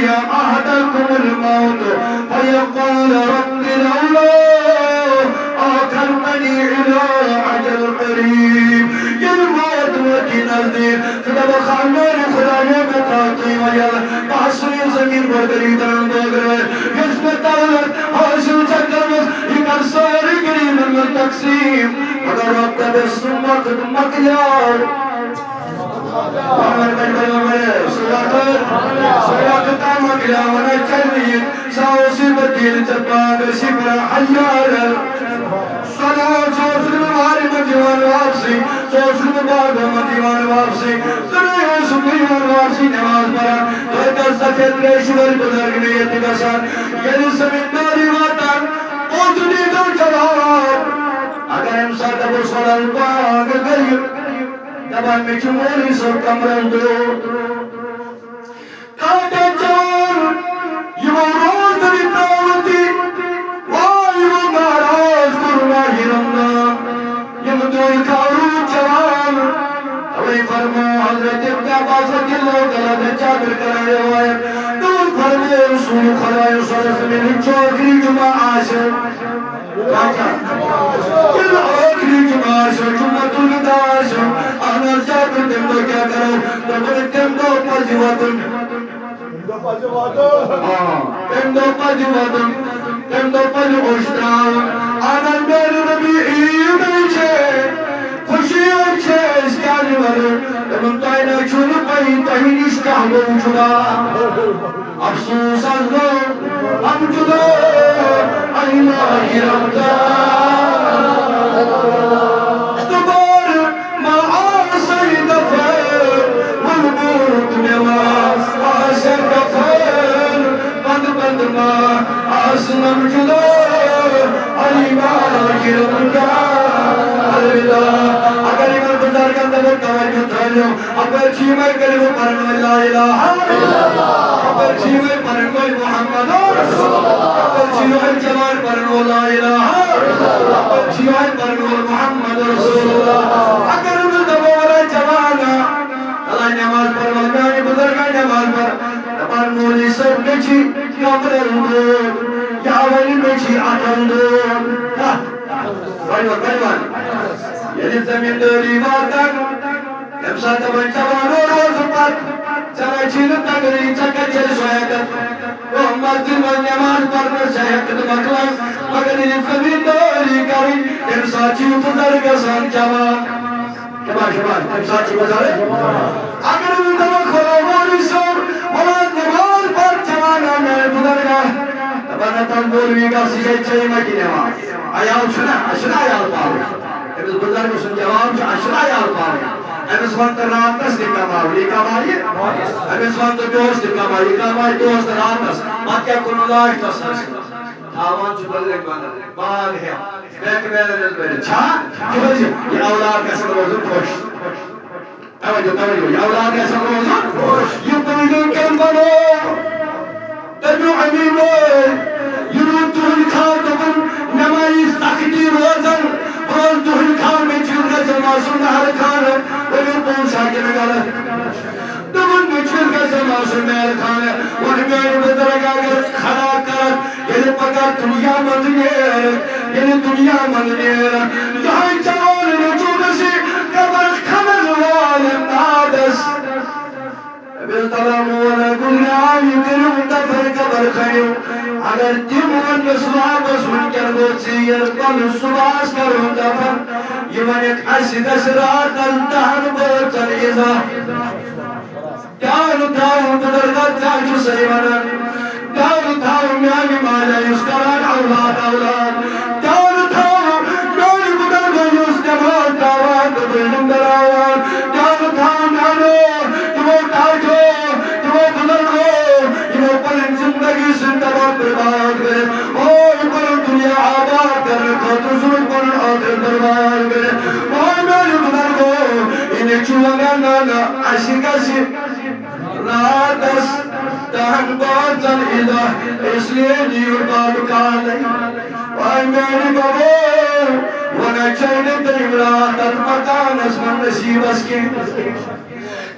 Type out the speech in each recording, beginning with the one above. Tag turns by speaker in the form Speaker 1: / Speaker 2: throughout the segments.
Speaker 1: يأتي أحدكم الموت فيقول رب لولا أخرتني إلى أجل قريب الموت وقت نزدیک تب خاندان خدایوں میں تاقی وجل بحثی زمین پر گریدان دوگرے اس میں طالت حاصل چکرمز اکر ساری گریب میں تقسیم اگر رب تب اس وقت مکیار آمر کجبر میں سواقت مکیار ونا چلوید ساوسی بدیل چپاک سپر حیار صلاة سوسن مباری مجیوان واپسی سوسن مباری مجیوان واپسی سنائیو سنگیوان واپسی نماز پران تو ایک سفید ریشور بزرگ نیتی کسان یعنی زمینداری واتن اوزنی دل چلار اگر امسا دبو سوال باگ گئی دبان میں چمولی سب کمرن دو کاٹے جان یہ روز ریتاوتی فرمو حضرت ابن عباس رضی اللہ تعالیٰ نے چادر کرانے ہوئے دور فرمے رسول خدا صلی اللہ علیہ وسلم چوکری جمعہ آشر یہ آخری جمعہ آشر جمعہ الوداع آشر آنا چادر تم دو کیا کرو تم دو پجواتن تم دو پجوشتان آنا میرے نبی ایمان چھے خوشی اچھے اس کاری ورر تمہیں تائنہ چھوڑ پہی تہین اس کہلو چھڑا افسوس از لو ہم جدا الہی رمضا دبار ما آسائی دفر والموت نواز آسر دفر بند ما آسنم جدا الہی رمضا اگر ایمان گزار کا اندر توجہ تھانیو اگر چیمائی کلمہ پرنو لا الہ الا اللہ اگر چیمائی پرنو محمد رسول اللہ اگر چیمائی جمال پرنو لا الہ الا اللہ اگر چیمائی پرنو محمد رسول اللہ اگر مدبور جوانا اللہ نماز پرنو میانی بزرگا نماز پر مولی سب نچی کامر رندو یا ولی نچی آتندو بھائیوان یعنی زمینداری واتن امسا تبن چوانو روز پت چلا چین تگری چکا چل شایدت محمد زمان نماز پرنا شایدت مکلس مگر یہ زمینداری کری امسا چین بزرگ سان چوان شباش امسا چین بزرگ اگر مدوہ کھلا موری سور مراد نماز پر چوانا میں بزرگا تبانا تنبولوی کا سیچے چاہی مکی نماز آیال شنا آیال پاوش امس بزرگ سن جواب جو اشرا یال پاوی امس وقت راتس نکاماوی امس وقت دوست نکاماوی دوست راتس مت کیا کنو لاش تس تھاوان چھ بزرگ باغ ہے بیک میرے دل چھا یہ اولاد کا سب روز خوش توجہ یہ اولاد کا سب روز خوش یہ بلڈنگ کم بنو تجو عمیمو یروتو الخاتبن نمائی سختی روزن اور دہل کھان میں چھلکا سماسو نہر کھان ولی پونسا کے نگل دمن میں چھلکا سماسو نہر کھان ولی میری بزرگ آگر کھڑا کر یعنی پکا دنیا مندنیر یہاں چوال نجوم سے قبر خمر والم نادس بالطلام ولکل آئی کرم دفر قبر خیو اگر تیمون بسواب سن کر گوچیر کل سواس کرو دفن یمن ایک اسد اسرات الدہن بوچن ازا دارو تاو بدرگت تاجو سیمنن دارو تاو میانی مالا یسکران اولاد دارو تاو میانی بدرگت یسکران تاوان بلن دراوان دارو تاو میانو تمو تاجو تمو بدرگو یمو پلن زندگی سنتبان برباد کرے اوہ پلن دنیا آباد کرے خاطر سن پلن آخر برباد کرے اوہ میانی بدرگو انہیں چوانگا نانا عشقاسی راتس دہن باتن ادھا اس لئے نیو باب کالے وائی میری بابو ونا چینے تیم راتت مکان اسمن نصیب اس کی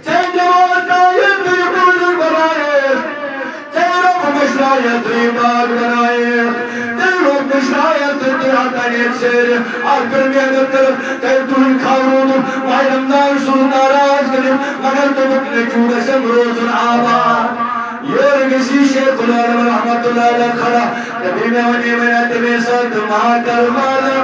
Speaker 1: چینے واتا یہ تیم بلدر بنائے مشرایت ایمان بنائے تیرو مشرایت تیراتانیت سے آکر میں اگر طرف تیر تون کھارون مائی رمضان سن ناراض کریں مگر تو مکنے چوڑے سے مروز آباد یہ کسی شیخ العالم رحمت اللہ علیہ کھڑا نبی میں ونی میں تمہیں ساتھ ماں کرمانا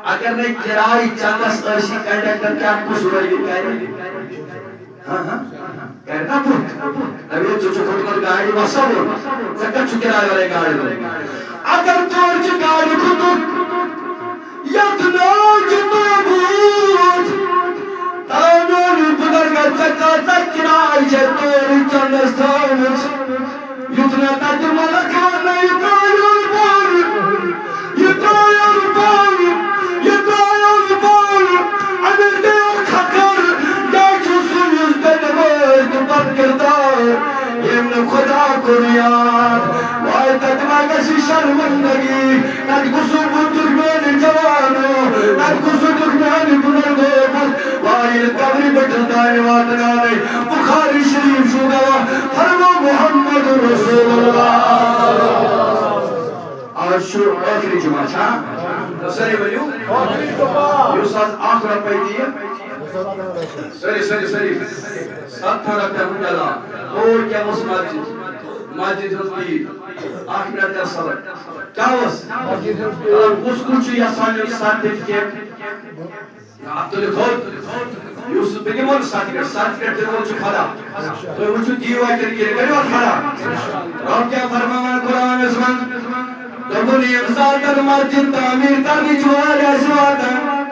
Speaker 1: اگر نہیں کرائی چاندس ارشی کنڈکٹر کیا قصور بھی کرے کرنا پھوٹ ابھی چوچو کھوٹ گاڑی واسا ہو سکتا چکرائی والے گاڑی اگر توڑ گاڑی کھوٹو یتنا جتو بھوت تانونی بدرگا چکا چکرائی جتوری چاندس تانس یتنا تاج ملکانا یتایل بار یتایل بار یتایل بار اگر دیو کھکر دیچو سنیز بنوید بد کردار یمن خدا کنیار وائی تکما کسی شرمندگی نت کسو بودرگین جوانو نت کسو دکھنانی بنرگو وائی قبری بٹھل دائیں واتنانے بخاری شریف شوگا فرمو محمد رسول اللہ آج شروع آخری جمعہ چھا سری بلیو یہ ساتھ آخرہ پیدی ہے سری ساتھ رکھتا ہوں جلا اور کیا اس مسجد حضبید آخرہ تر صبر کیا اس اس کچھ یا سانیو سارٹیفکیٹ عبدالخود یوسف بگی مول سارٹیفکیٹ دے وہ چھو کھڑا تو وہ چھو دیو آئی کرے گئے اور کھڑا رب کیا فرمان قرآن اسمان دبنی امسال تر مسجد تعمیر کرنی جو آج ایسا آتا ہے